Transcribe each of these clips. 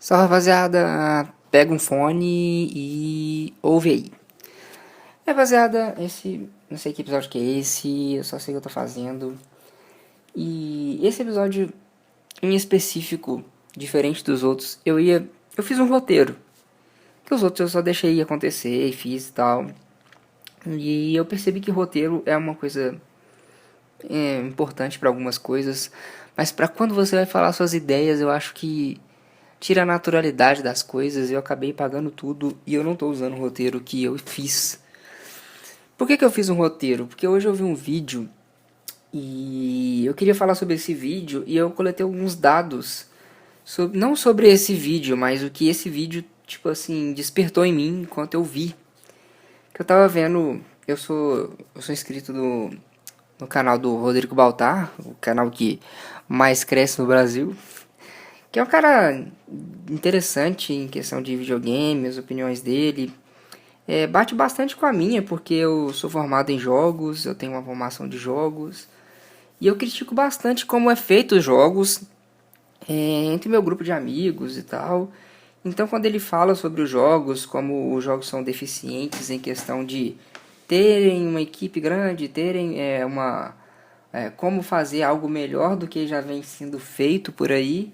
Salve, rapaziada, pega um fone e ouve aí. Rapaziada, não sei que episódio que é esse, eu só sei o que eu tô fazendo. E esse episódio em específico, diferente dos outros, eu fiz um roteiro. Que os outros eu só deixei acontecer e fiz e tal. E eu percebi que roteiro é uma coisa importante pra algumas coisas, mas pra quando você vai falar suas ideias, eu acho que tira a naturalidade das coisas. Eu acabei pagando tudo e eu não tô usando o roteiro que eu fiz. Por que eu fiz um roteiro? Porque hoje eu vi um vídeo e eu queria falar sobre esse vídeo e eu coletei alguns dados não sobre esse vídeo, mas o que esse vídeo, tipo assim, despertou em mim enquanto eu vi. Que eu tava vendo, eu sou inscrito no canal do Rodrigo Baltar, o canal que mais cresce no Brasil, que é um cara interessante em questão de videogame, as opiniões dele. Bate bastante com a minha, porque eu sou formado em jogos, eu tenho uma formação de jogos, e eu critico bastante como é feito os jogos entre meu grupo de amigos e tal. Então, quando ele fala sobre os jogos, como os jogos são deficientes em questão de terem uma equipe grande, terem como fazer algo melhor do que já vem sendo feito por aí,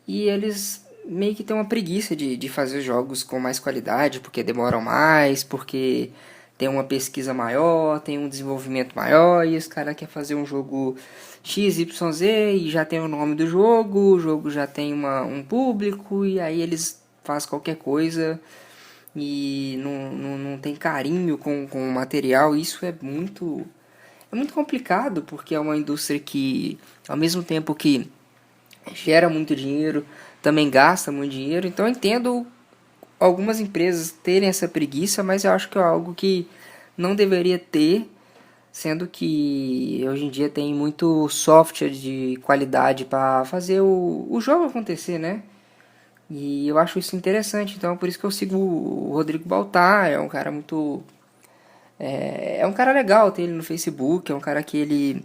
e eles meio que têm uma preguiça de fazer jogos com mais qualidade, porque demoram mais, porque tem uma pesquisa maior, tem um desenvolvimento maior, e os caras querem fazer um jogo XYZ e já tem o nome do jogo, o jogo já tem um público, e aí eles fazem qualquer coisa e não tem carinho com o material. Isso é muito complicado, porque é uma indústria que, ao mesmo tempo que gera muito dinheiro, também gasta muito dinheiro. Então eu entendo algumas empresas terem essa preguiça, mas eu acho que é algo que não deveria ter, sendo que hoje em dia tem muito software de qualidade para fazer o jogo acontecer, né? E eu acho isso interessante, então por isso que eu sigo o Rodrigo Baltar. É um cara muito. É um cara legal ter ele no Facebook, é um cara que ele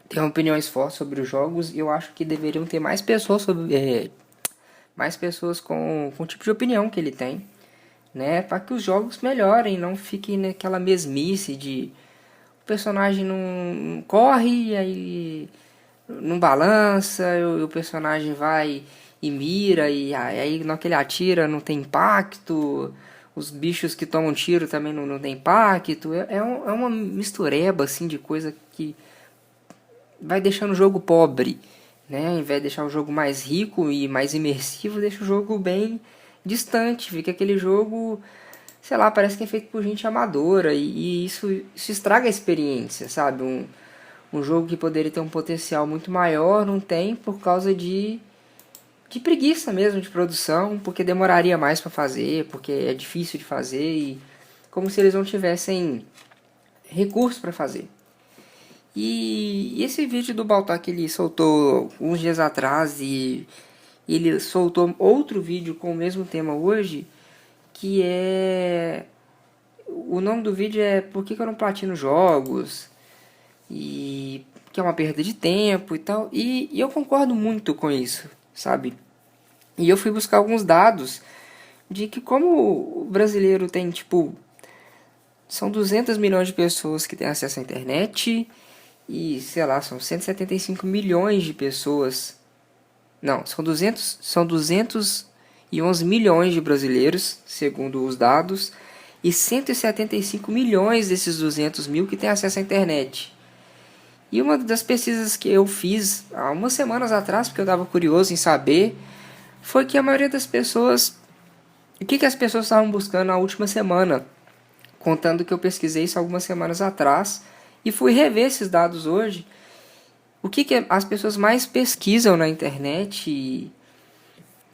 tem opiniões fortes sobre os jogos, e eu acho que deveriam ter mais pessoas mais pessoas com o tipo de opinião que ele tem, né, para que os jogos melhorem, não fiquem naquela mesmice de o personagem não corre e aí não balança, o personagem vai e mira e aí na que ele atira não tem impacto, os bichos que tomam tiro também não tem impacto. É uma mistureba assim de coisa que vai deixando o jogo pobre, né? Ao invés de deixar o jogo mais rico e mais imersivo, deixa o jogo bem distante. Fica aquele jogo, sei lá, parece que é feito por gente amadora, e isso estraga a experiência, sabe? Um jogo que poderia ter um potencial muito maior não tem por causa de preguiça mesmo de produção, porque demoraria mais para fazer, porque é difícil de fazer, e como se eles não tivessem recursos para fazer. E esse vídeo do Baltar que ele soltou uns dias atrás, e ele soltou outro vídeo com o mesmo tema hoje, que é... O nome do vídeo é Por que eu não platino jogos? E que é uma perda de tempo e tal. E eu concordo muito com isso, sabe? E eu fui buscar alguns dados de que como o brasileiro tem, tipo... São 200 milhões de pessoas que têm acesso à internet, e, sei lá, são 175 milhões de pessoas. Não, são 211 milhões de brasileiros, segundo os dados, e 175 milhões desses 200 mil que têm acesso à internet. E uma das pesquisas que eu fiz há umas semanas atrás, porque eu estava curioso em saber, foi que a maioria das pessoas... O que as pessoas estavam buscando na última semana? Contando que eu pesquisei isso algumas semanas atrás e fui rever esses dados hoje. O que as pessoas mais pesquisam na internet,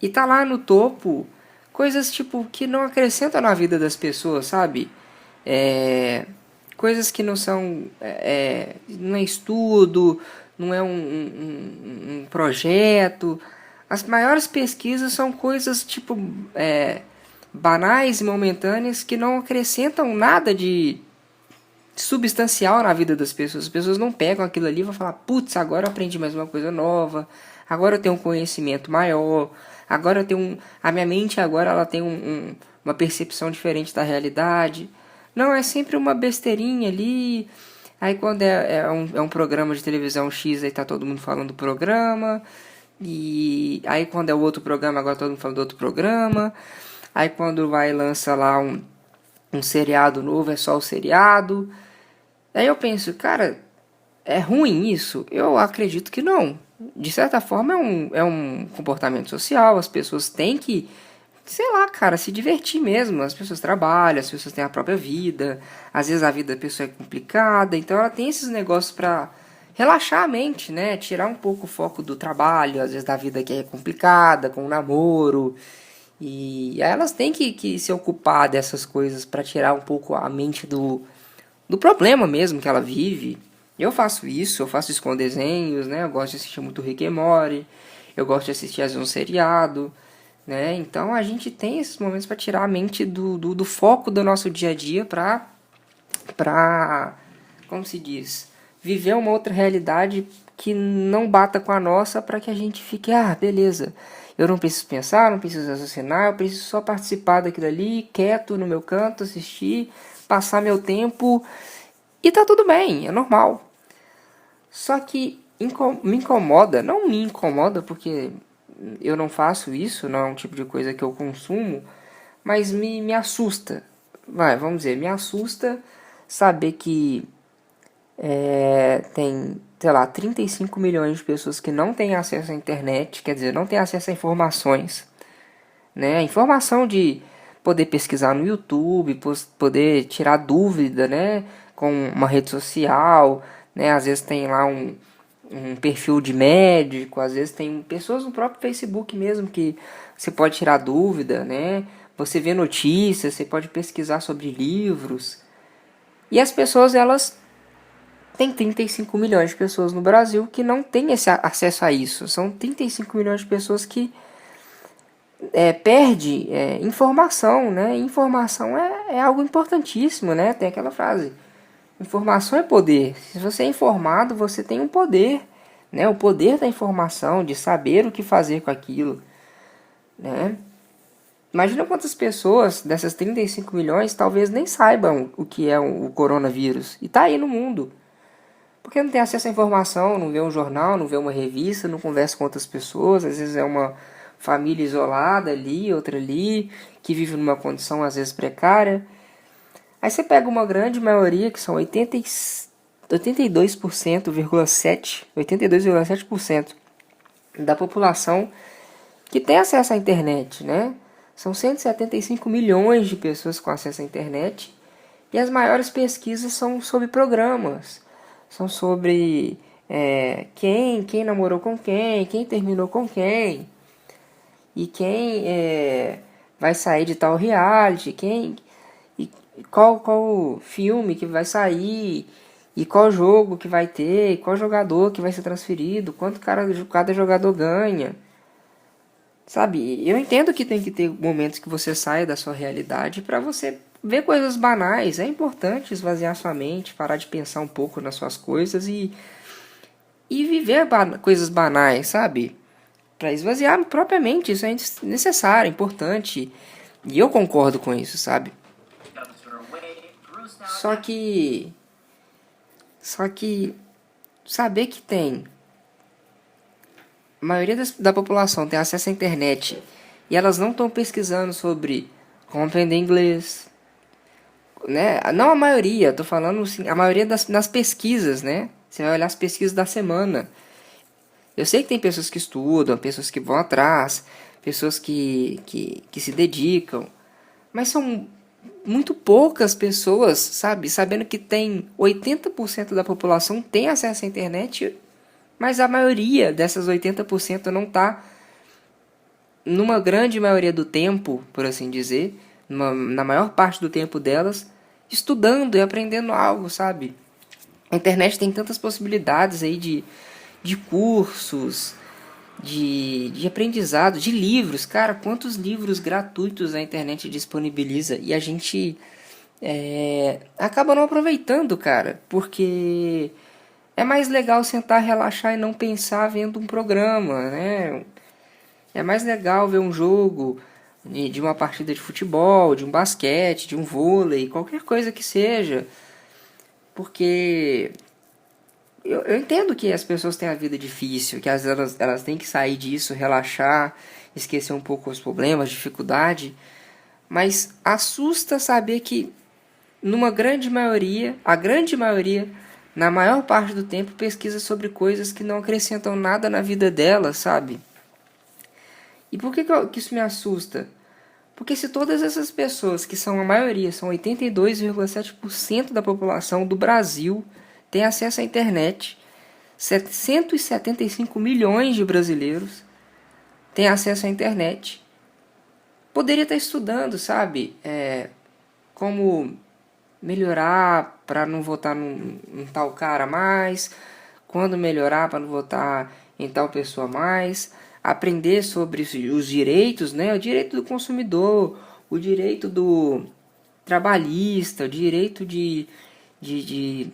e tá lá no topo coisas tipo que não acrescentam na vida das pessoas, sabe? Coisas que não são não é estudo, não é um projeto. As maiores pesquisas são coisas tipo banais e momentâneas, que não acrescentam nada de substancial na vida das pessoas. As pessoas não pegam aquilo ali e vão falar: putz, agora eu aprendi mais uma coisa nova, agora eu tenho um conhecimento maior, agora eu tenho a minha mente agora ela tem uma percepção diferente da realidade. Não, é sempre uma besteirinha ali. Aí quando é um programa de televisão X, aí tá todo mundo falando do programa. E aí quando é o outro programa, agora todo mundo falando do outro programa. Aí quando vai e lança lá um seriado novo, é só o seriado. Aí eu penso, cara, é ruim isso? Eu acredito que não. De certa forma é um comportamento social, as pessoas têm que, sei lá, cara, se divertir mesmo. As pessoas trabalham, as pessoas têm a própria vida, às vezes a vida da pessoa é complicada, então ela tem esses negócios pra relaxar a mente, né? Tirar um pouco o foco do trabalho, às vezes da vida que é complicada, com o namoro. E aí elas têm que se ocupar dessas coisas pra tirar um pouco a mente do problema mesmo que ela vive. Eu faço isso, com desenhos, né? Eu gosto de assistir muito Rick and Morty, eu gosto de assistir às vezes um seriado, né? Então a gente tem esses momentos para tirar a mente do foco do nosso dia a dia pra, como se diz, viver uma outra realidade que não bata com a nossa para que a gente fique, beleza. Eu não preciso pensar, não preciso raciocinar, eu preciso só participar daquilo ali, quieto no meu canto, assistir, passar meu tempo e tá tudo bem, é normal. Só que me incomoda, não me incomoda porque eu não faço isso, não é um tipo de coisa que eu consumo, mas me assusta. Vamos dizer, me assusta saber que tem, sei lá, 35 milhões de pessoas que não têm acesso à internet, quer dizer, não têm acesso a informações, né? A informação de poder pesquisar no YouTube, poder tirar dúvida, né? Com uma rede social, né? Às vezes tem lá um perfil de médico, às vezes tem pessoas no próprio Facebook mesmo que você pode tirar dúvida, né? Você vê notícias, você pode pesquisar sobre livros. E as pessoas, elas têm 35 milhões de pessoas no Brasil que não têm esse acesso a isso. São 35 milhões de pessoas que perde informação, né? Informação é algo importantíssimo, né? Tem aquela frase, informação é poder. Se você é informado, você tem um poder, né? O poder da informação, de saber o que fazer com aquilo, né? Imagina quantas pessoas dessas 35 milhões talvez nem saibam o que é o coronavírus. E tá aí no mundo. Porque não tem acesso à informação, não vê um jornal, não vê uma revista, não conversa com outras pessoas. Às vezes é uma família isolada ali, outra ali, que vive numa condição às vezes precária. Aí você pega uma grande maioria, que são 82,7% da população que tem acesso à internet, né? São 175 milhões de pessoas com acesso à internet. E as maiores pesquisas são sobre programas. São sobre quem namorou com quem terminou com quem. E quem vai sair de tal reality, e qual filme que vai sair, e qual jogo que vai ter, qual jogador que vai ser transferido, quanto cada jogador ganha. Sabe, eu entendo que tem que ter momentos que você saia da sua realidade para você ver coisas banais. É importante esvaziar sua mente, parar de pensar um pouco nas suas coisas e viver coisas banais, sabe? Para esvaziar propriamente, isso é necessário, é importante. E eu concordo com isso, sabe? Só que. Só que. Saber que a maioria da população tem acesso à internet e elas não estão pesquisando sobre como aprender inglês, né? Não a maioria, tô falando assim, a maioria nas pesquisas, né? Você vai olhar as pesquisas da semana. Eu sei que tem pessoas que estudam, pessoas que vão atrás, pessoas que se dedicam, mas são muito poucas pessoas, sabe? Sabendo que tem 80% da população tem acesso à internet, mas a maioria dessas 80% não está, numa grande maioria do tempo, por assim dizer, na maior parte do tempo delas, estudando e aprendendo algo, sabe? A internet tem tantas possibilidades aí de cursos, de aprendizado, de livros. Cara, quantos livros gratuitos a internet disponibiliza e a gente acaba não aproveitando, cara, porque É mais legal sentar, relaxar e não pensar vendo um programa, né? É mais legal ver um jogo de uma partida de futebol, de um basquete, de um vôlei, qualquer coisa que seja. Porque eu entendo que as pessoas têm a vida difícil, que às vezes elas têm que sair disso, relaxar, esquecer um pouco os problemas, dificuldade. Mas assusta saber que numa grande maioria, na maior parte do tempo, pesquisa sobre coisas que não acrescentam nada na vida dela, sabe? E por que isso me assusta? Porque se todas essas pessoas, que são a maioria, são 82,7% da população do Brasil, têm acesso à internet, 175 milhões de brasileiros têm acesso à internet, poderia estar estudando, sabe? Como melhorar para não votar num tal cara mais, quando melhorar para não votar em tal pessoa mais, aprender sobre os direitos, né? O direito do consumidor, o direito do trabalhista, o direito de, de,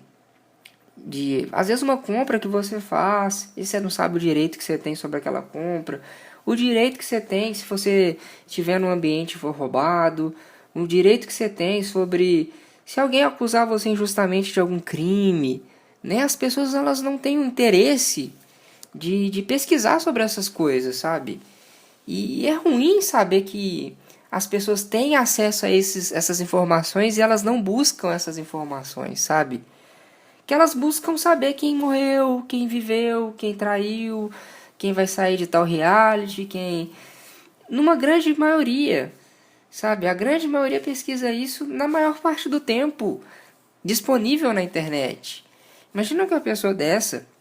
de às vezes uma compra que você faz e você não sabe o direito que você tem sobre aquela compra, o direito que você tem se você estiver num ambiente e for roubado, o direito que você tem sobre se alguém acusar você injustamente de algum crime, né? As pessoas elas não têm o interesse de pesquisar sobre essas coisas, sabe? E é ruim saber que as pessoas têm acesso a essas informações e elas não buscam essas informações, sabe? Que elas buscam saber quem morreu, quem viveu, quem traiu, quem vai sair de tal reality, quem. Numa grande maioria, sabe? A grande maioria pesquisa isso na maior parte do tempo disponível na internet. Imagina que uma pessoa dessa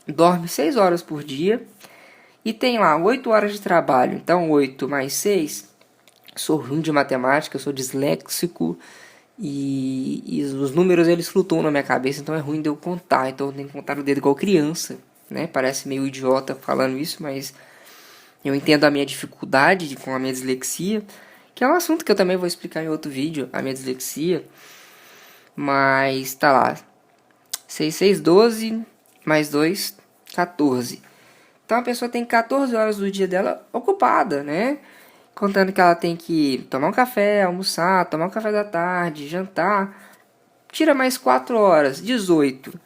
dorme 6 horas por dia e tem lá 8 horas de trabalho. Então 8 mais 6, sou ruim de matemática, sou disléxico e os números eles flutuam na minha cabeça, então é ruim de eu contar, então eu tenho que contar o dedo igual criança, né? Parece meio idiota falando isso, mas eu entendo a minha dificuldade com a minha dislexia, que é um assunto que eu também vou explicar em outro vídeo, a minha dislexia, mas tá lá, 6, 6, 12, mais 2, 14. Então a pessoa tem 14 horas do dia dela ocupada, né? Contando que ela tem que tomar um café, almoçar, tomar um café da tarde, jantar. Tira mais 4 horas, 18,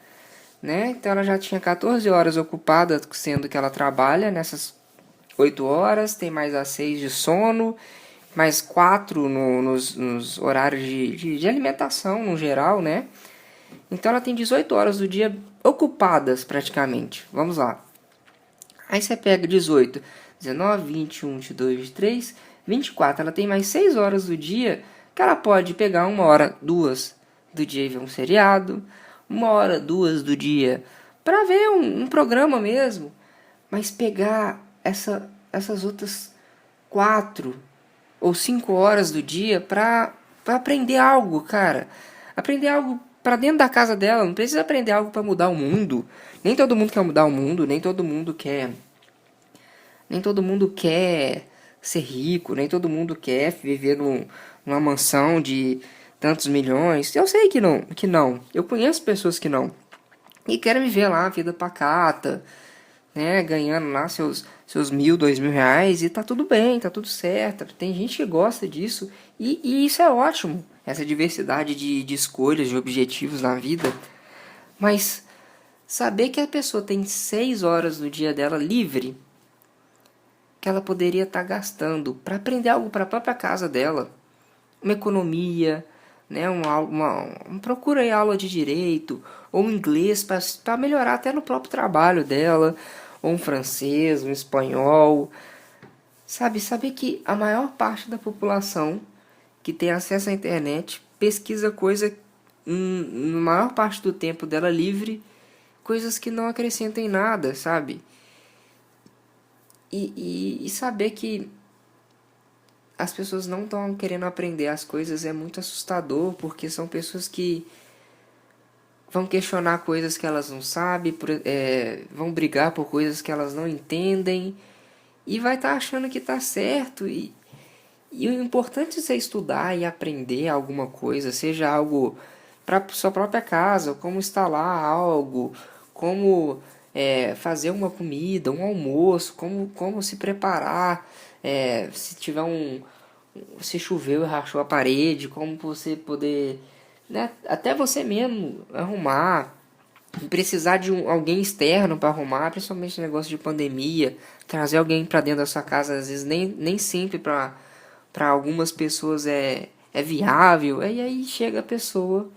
né? Então ela já tinha 14 horas ocupada, sendo que ela trabalha nessas 8 horas, tem mais as 6 de sono, mais 4 nos horários de alimentação no geral, né? Então ela tem 18 horas do dia ocupadas praticamente. Vamos lá. Aí você pega 18, 19, 21, 22, 23, 24. Ela tem mais 6 horas do dia que ela pode pegar 1 hora, 2 do dia e ver um seriado, 1 hora, 2 do dia para ver um programa mesmo. Mas pegar essas outras 4 ou 5 horas do dia para aprender algo, cara. Aprender algo para dentro da casa dela. Não precisa aprender algo para mudar o mundo. Nem todo mundo quer mudar o mundo, nem todo mundo quer ser rico, nem todo mundo quer viver numa mansão de tantos milhões. Eu sei que não. Eu conheço pessoas que não. E querem viver lá a vida pacata, né, ganhando lá seus 1.000, 2.000 reais e tá tudo bem, tá tudo certo. Tem gente que gosta disso e isso é ótimo, essa diversidade de escolhas, de objetivos na vida. Mas saber que a pessoa tem 6 horas no dia dela livre, que ela poderia estar gastando para aprender algo para a própria casa dela, uma economia, né, procura aí aula de direito ou inglês para melhorar até no próprio trabalho dela, ou um francês, um espanhol, sabe? Saber que a maior parte da população que tem acesso à internet pesquisa coisa na maior parte do tempo dela livre, coisas que não acrescentem nada, sabe? E saber que as pessoas não estão querendo aprender as coisas é muito assustador, porque são pessoas que vão questionar coisas que elas não sabem, vão brigar por coisas que elas não entendem, e vai estar achando que está certo. E o importante é você estudar e aprender alguma coisa, seja algo para sua própria casa, como instalar algo, como fazer uma comida, um almoço, como se preparar, se tiver se choveu e rachou a parede, como você poder, né, até você mesmo arrumar, precisar de alguém externo para arrumar, principalmente no negócio de pandemia, trazer alguém para dentro da sua casa, às vezes nem sempre para algumas pessoas é viável, e aí chega a pessoa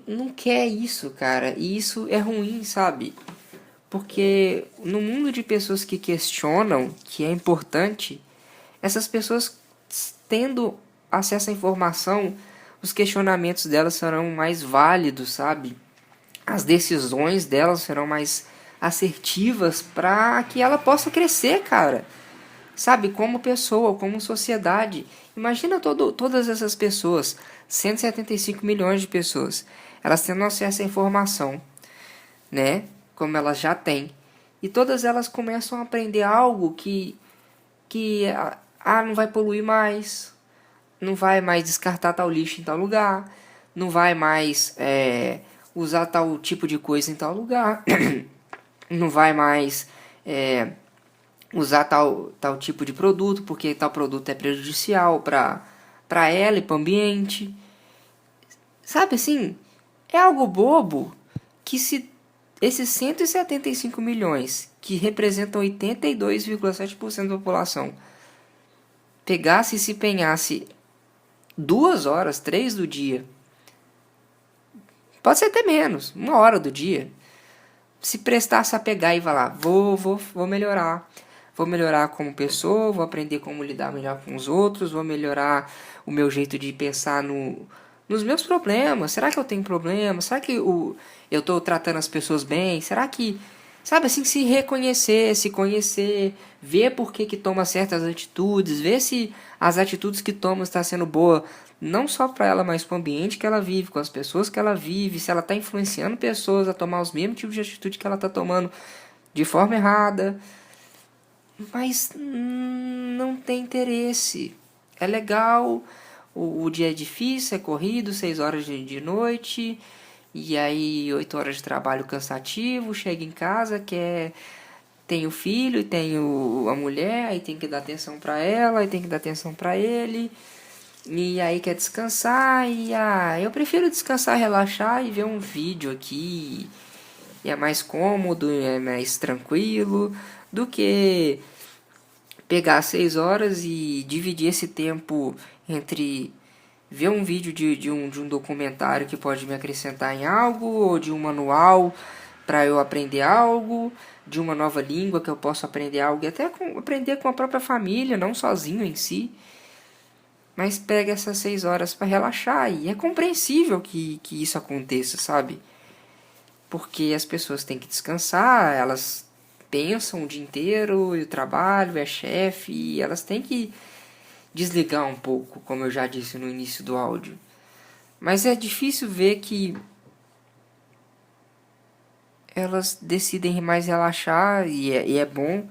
não quer isso, cara, e isso é ruim, sabe? Porque no mundo de pessoas que questionam, que é importante, essas pessoas tendo acesso à informação, os questionamentos delas serão mais válidos, sabe? As decisões delas serão mais assertivas para que ela possa crescer, cara. Sabe, como pessoa, como sociedade. Imagina todas essas pessoas, 175 milhões de pessoas, elas tendo acesso à informação, né? Como elas já têm. E todas elas começam a aprender algo que não vai poluir mais, não vai mais descartar tal lixo em tal lugar, não vai mais usar tal tipo de coisa em tal lugar, não vai mais usar tal tipo de produto, porque tal produto é prejudicial para ela e para o ambiente. Sabe assim, é algo bobo que se esses 175 milhões, que representam 82,7% da população, pegasse e se empenhasse 2 horas, 3 do dia, pode ser até menos, 1 hora do dia, se prestasse a pegar e falar, vou melhorar. Vou melhorar como pessoa, vou aprender como lidar melhor com os outros, vou melhorar o meu jeito de pensar nos meus problemas. Será que eu tenho problemas? Será que eu estou tratando as pessoas bem? Será que, sabe assim, se reconhecer, se conhecer, ver por que toma certas atitudes, ver se as atitudes que toma estão sendo boa, não só para ela, mas para o ambiente que ela vive, com as pessoas que ela vive, se ela está influenciando pessoas a tomar os mesmos tipos de atitude que ela está tomando de forma errada. Mas não tem interesse. É legal, o dia é difícil, é corrido, 6 horas de noite, e aí 8 horas de trabalho cansativo, chega em casa, tem o filho, tem a mulher, aí tem que dar atenção pra ela, aí tem que dar atenção pra ele, e aí quer descansar, eu prefiro descansar, relaxar e ver um vídeo aqui, e é mais cômodo, é mais tranquilo, do que pegar 6 horas e dividir esse tempo entre ver um vídeo de um documentário que pode me acrescentar em algo, ou de um manual para eu aprender algo, de uma nova língua que eu possa aprender algo, e até aprender com a própria família, não sozinho em si. Mas pega essas 6 horas para relaxar, e é compreensível que isso aconteça, sabe? Porque as pessoas têm que descansar, elas pensam o dia inteiro, e o trabalho, é chefe, e elas têm que desligar um pouco, como eu já disse no início do áudio. Mas é difícil ver que elas decidem mais relaxar, e é bom,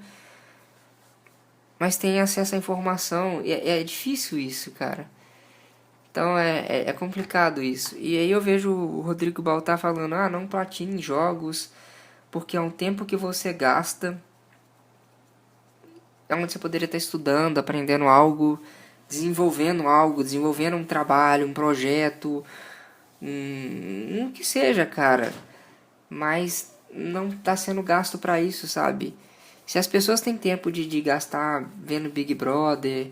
mas tem acesso à informação, e é difícil isso, cara. Então é complicado isso. E aí eu vejo o Rodrigo Baltar falando, não platine jogos, porque é um tempo que você gasta, é onde você poderia estar estudando, aprendendo algo, desenvolvendo um trabalho, um projeto, um que seja, cara. Mas não está sendo gasto para isso, sabe? Se as pessoas têm tempo de gastar vendo Big Brother,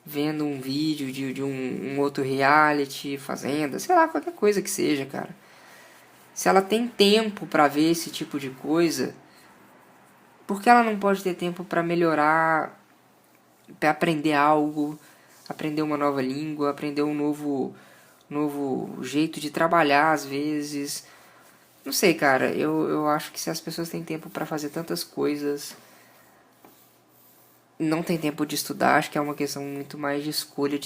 vendo um vídeo de um outro reality, fazenda, sei lá, qualquer coisa que seja, cara. Se ela tem tempo para ver esse tipo de coisa, por que ela não pode ter tempo para melhorar, para aprender algo, aprender uma nova língua, aprender um novo jeito de trabalhar às vezes? Não sei, cara, eu acho que se as pessoas têm tempo para fazer tantas coisas, não tem tempo de estudar, acho que é uma questão muito mais de escolha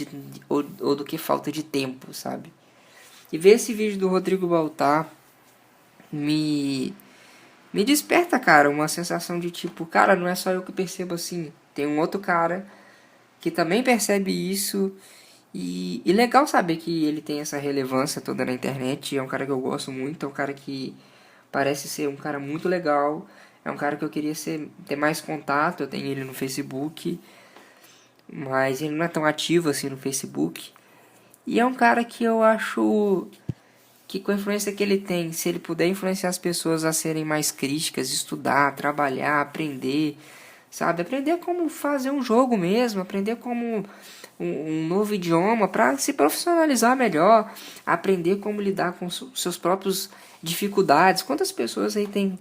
ou do que falta de tempo, sabe? E ver esse vídeo do Rodrigo Baltar me desperta, cara, uma sensação de tipo, cara, não é só eu que percebo assim. Tem um outro cara que também percebe isso. E legal saber que ele tem essa relevância toda na internet. É um cara que eu gosto muito, é um cara que parece ser um cara muito legal. É um cara que eu queria ter mais contato. Eu tenho ele no Facebook, mas ele não é tão ativo assim no Facebook. E é um cara que eu acho que com a influência que ele tem, se ele puder influenciar as pessoas a serem mais críticas, estudar, trabalhar, aprender, sabe? Aprender como fazer um jogo mesmo, aprender como um novo idioma para se profissionalizar melhor, aprender como lidar com seus próprios dificuldades. Quantas pessoas aí tem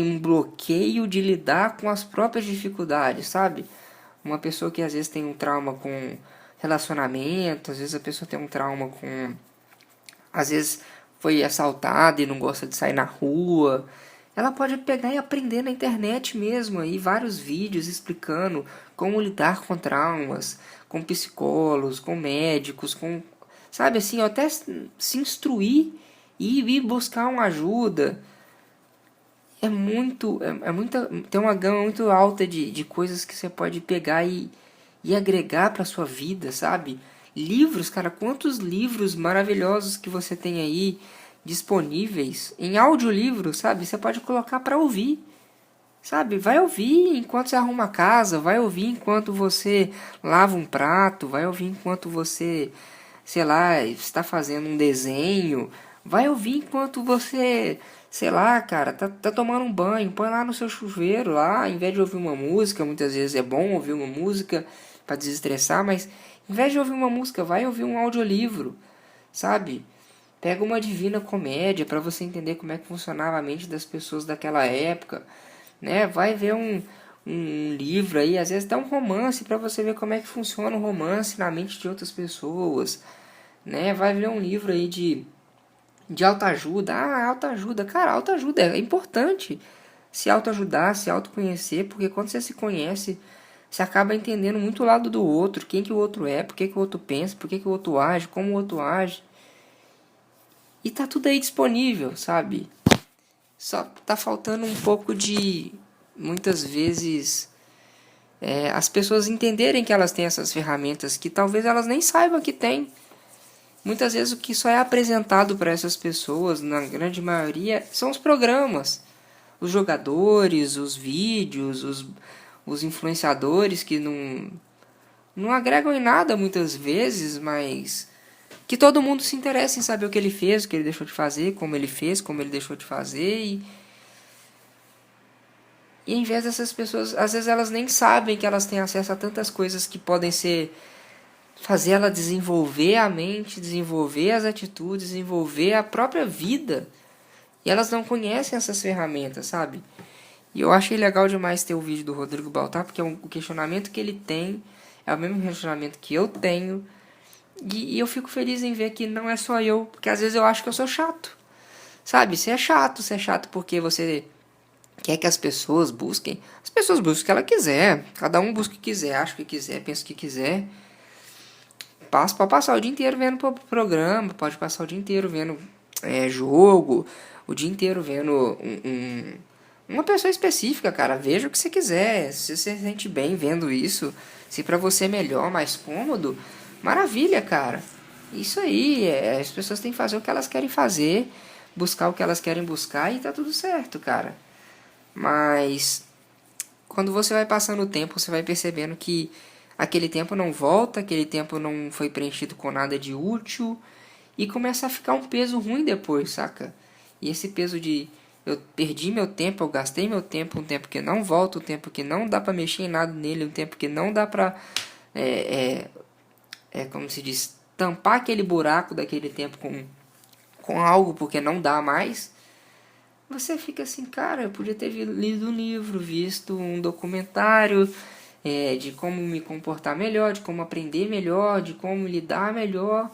um bloqueio de lidar com as próprias dificuldades, sabe? Uma pessoa que às vezes tem um trauma com relacionamento, às vezes a pessoa tem um trauma com... Às vezes foi assaltada e não gosta de sair na rua. Ela pode pegar e aprender na internet mesmo, aí vários vídeos explicando como lidar com traumas, com psicólogos, com médicos, com, sabe assim, até se instruir e ir buscar uma ajuda. Tem uma gama muito alta de coisas que você pode pegar e agregar para sua vida, sabe? Livros, cara, quantos livros maravilhosos que você tem aí disponíveis em audiolivro, sabe? Você pode colocar para ouvir, sabe? Vai ouvir enquanto você arruma a casa, vai ouvir enquanto você lava um prato, vai ouvir enquanto você, sei lá, está fazendo um desenho, vai ouvir enquanto você, sei lá, cara, tá tomando um banho, põe lá no seu chuveiro lá, em vez de ouvir uma música, muitas vezes é bom ouvir uma música para desestressar, mas em vez de ouvir uma música, vai ouvir um audiolivro, sabe? Pega uma Divina Comédia para você entender como é que funcionava a mente das pessoas daquela época, né? Vai ver um livro aí, às vezes até um romance para você ver como é que funciona o romance na mente de outras pessoas, né? Vai ver um livro aí de autoajuda. Ah, autoajuda, cara, autoajuda é importante se autoajudar, se autoconhecer, porque quando você se conhece, você acaba entendendo muito o lado do outro, quem que o outro é, por que que o outro pensa, por que que o outro age, como o outro age. E tá tudo aí disponível, sabe? Só tá faltando um pouco de, muitas vezes, as pessoas entenderem que elas têm essas ferramentas que talvez elas nem saibam que tem. Muitas vezes o que só é apresentado para essas pessoas, na grande maioria, são os programas. Os jogadores, os vídeos, os influenciadores que não agregam em nada muitas vezes, mas que todo mundo se interessa em saber o que ele fez, o que ele deixou de fazer, como ele fez, como ele deixou de fazer. E em vez dessas pessoas, às vezes elas nem sabem que elas têm acesso a tantas coisas que podem fazer ela desenvolver a mente, desenvolver as atitudes, desenvolver a própria vida. E elas não conhecem essas ferramentas, sabe? E eu achei legal demais ter o vídeo do Rodrigo Baltar, porque o questionamento que ele tem é o mesmo questionamento que eu tenho. E eu fico feliz em ver que não é só eu, porque às vezes eu acho que eu sou chato. Sabe? Você é chato porque você quer que as pessoas busquem. As pessoas buscam o que ela quiser. Cada um busca o que quiser, acha o que quiser, pensa o que quiser. Pode passar o dia inteiro vendo programa, pode passar o dia inteiro vendo jogo, o dia inteiro vendo uma pessoa específica, cara. Veja o que você quiser. Se você se sente bem vendo isso, se pra você é melhor, mais cômodo, maravilha, cara. Isso aí, as pessoas têm que fazer o que elas querem fazer, buscar o que elas querem buscar e tá tudo certo, cara. Mas quando você vai passando o tempo, você vai percebendo que aquele tempo não volta, aquele tempo não foi preenchido com nada de útil e começa a ficar um peso ruim depois, saca? E esse peso de eu perdi meu tempo, eu gastei meu tempo, um tempo que não volta, um tempo que não dá pra mexer em nada nele, um tempo que não dá pra como se diz, tampar aquele buraco daquele tempo com algo porque não dá mais. Você fica assim, cara, eu podia ter lido um livro, visto um documentário de como me comportar melhor, de como aprender melhor, de como lidar melhor,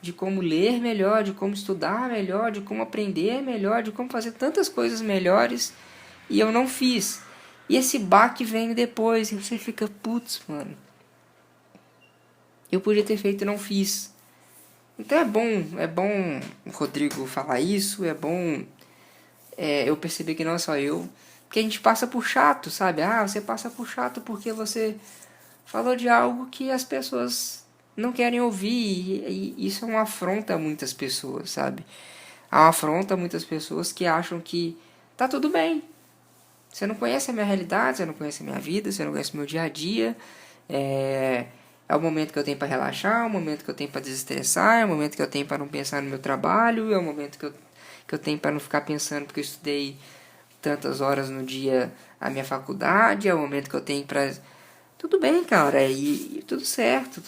de como ler melhor, de como estudar melhor, de como aprender melhor, de como fazer tantas coisas melhores, e eu não fiz. E esse baque vem depois, e você fica, putz, mano, eu podia ter feito e não fiz. Então é bom o Rodrigo falar isso, é bom eu percebi que não é só eu, porque a gente passa por chato, sabe? Ah, você passa por chato porque você falou de algo que as pessoas não querem ouvir, e isso é uma afronta a muitas pessoas, sabe? há uma afronta a muitas pessoas que acham que tá tudo bem. Você não conhece a minha realidade, você não conhece a minha vida, você não conhece o meu dia a dia. É o momento que eu tenho para relaxar, é o momento que eu tenho para desestressar, é o momento que eu tenho para não pensar no meu trabalho, é o momento que eu tenho para não ficar pensando porque eu estudei tantas horas no dia a minha faculdade, é o momento que eu tenho para... Tudo bem, cara, e tudo certo,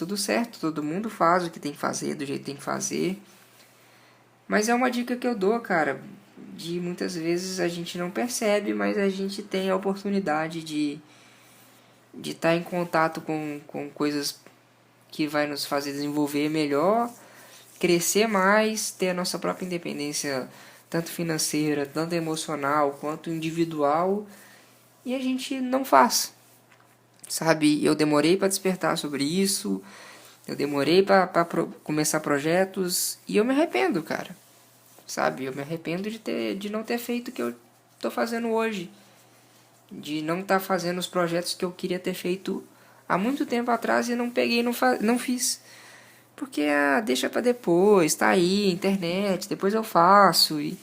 todo mundo faz o que tem que fazer, do jeito que tem que fazer. Mas é uma dica que eu dou, cara, de muitas vezes a gente não percebe, mas a gente tem a oportunidade de estar em contato com coisas que vai nos fazer desenvolver melhor, crescer mais, ter a nossa própria independência, tanto financeira, tanto emocional, quanto individual, e a gente não faz. Sabe, eu demorei para despertar sobre isso, eu demorei para começar projetos e eu me arrependo, cara. Sabe, eu me arrependo de não ter feito o que eu tô fazendo hoje, de não estar fazendo os projetos que eu queria ter feito há muito tempo atrás e não peguei, não fiz. Porque deixa para depois, tá aí, internet, depois eu faço e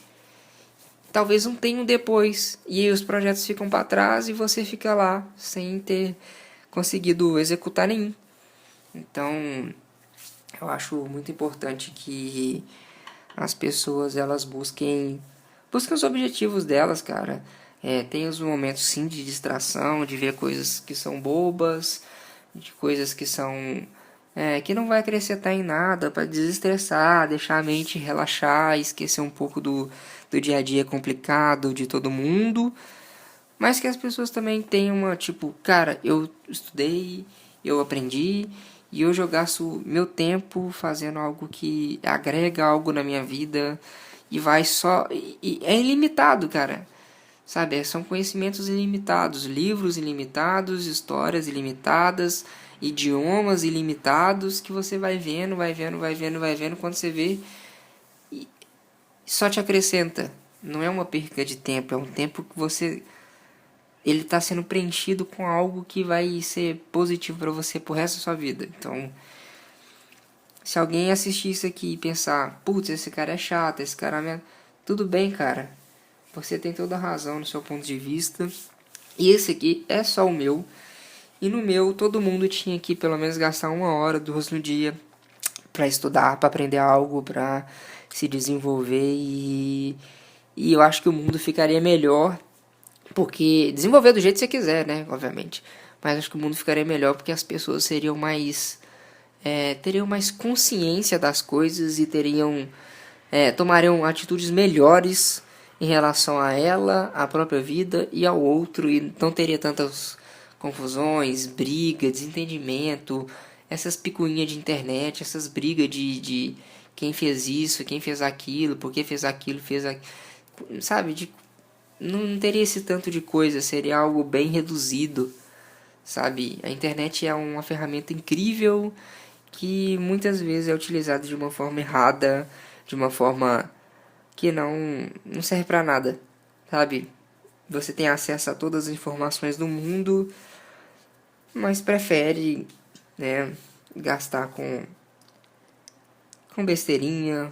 talvez não tenha um depois. E aí os projetos ficam para trás e você fica lá sem ter conseguido executar nenhum. Então, eu acho muito importante que as pessoas elas busquem os objetivos delas, cara. Tem os momentos sim de distração, de ver coisas que são bobas, de coisas que são que não vai acrescentar em nada, para desestressar, deixar a mente relaxar, esquecer um pouco do dia a dia complicado de todo mundo, mas que as pessoas também tenham uma, tipo, cara, eu estudei, eu aprendi e hoje eu gasto meu tempo fazendo algo que agrega algo na minha vida e vai só. E é ilimitado, cara. Sabe? São conhecimentos ilimitados, livros ilimitados, histórias ilimitadas, idiomas ilimitados que você vai vendo, vai vendo, vai vendo, vai vendo. Quando você vê, só te acrescenta. Não é uma perca de tempo, é um tempo que você ele está sendo preenchido com algo que vai ser positivo para você pro resto da sua vida. Então, se alguém assistir isso aqui e pensar, putz, esse cara é chato, esse cara é... Tudo bem, cara. Você tem toda a razão no seu ponto de vista. E esse aqui é só o meu. E no meu, todo mundo tinha que pelo menos gastar 1 hora, 2 no dia para estudar, para aprender algo, para se desenvolver. E eu acho que o mundo ficaria melhor. Porque desenvolver do jeito que você quiser, né? Obviamente. Mas acho que o mundo ficaria melhor porque as pessoas seriam mais. Teriam mais consciência das coisas e tomariam atitudes melhores em relação a ela, à própria vida e ao outro, e não teria tantas confusões, brigas, desentendimento, essas picuinhas de internet, essas brigas de quem fez isso, quem fez aquilo, por que fez aquilo, sabe, não teria esse tanto de coisa, seria algo bem reduzido, sabe? A internet é uma ferramenta incrível que muitas vezes é utilizada de uma forma errada, de uma forma que não serve pra nada, sabe? Você tem acesso a todas as informações do mundo, mas prefere, né, gastar com besteirinha,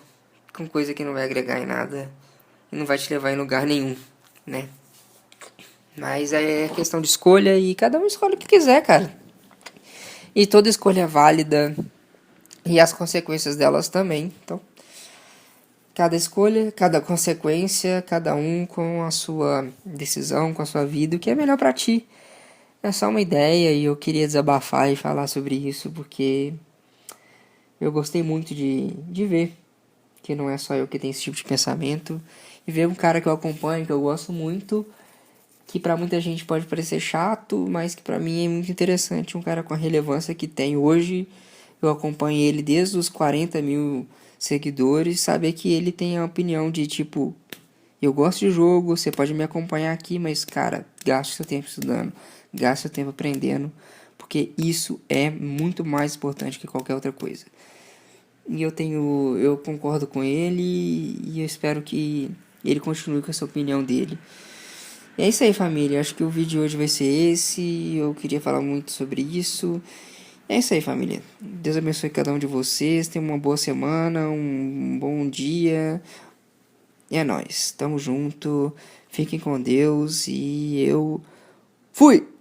com coisa que não vai agregar em nada e não vai te levar em lugar nenhum, né? Mas é questão de escolha e cada um escolhe o que quiser, cara. E toda escolha é válida e as consequências delas também. Então, cada escolha, cada consequência, cada um com a sua decisão, com a sua vida, o que é melhor pra ti. É só uma ideia e eu queria desabafar e falar sobre isso porque eu gostei muito de ver que não é só eu que tenho esse tipo de pensamento e ver um cara que eu acompanho, que eu gosto muito, que pra muita gente pode parecer chato, mas que pra mim é muito interessante, um cara com a relevância que tem hoje. Eu acompanho ele desde os 40 mil seguidores, saber que ele tem a opinião de tipo, eu gosto de jogo, você pode me acompanhar aqui, mas cara, gaste seu tempo estudando, gaste seu tempo aprendendo, porque isso é muito mais importante que qualquer outra coisa. E eu concordo com ele e eu espero que ele continue com essa opinião dele. E é isso aí, família. Acho que o vídeo de hoje vai ser esse. Eu queria falar muito sobre isso. É isso aí, família. Deus abençoe cada um de vocês. Tenham uma boa semana, um bom dia, E é nóis. Tamo junto. Fiquem com Deus e eu fui!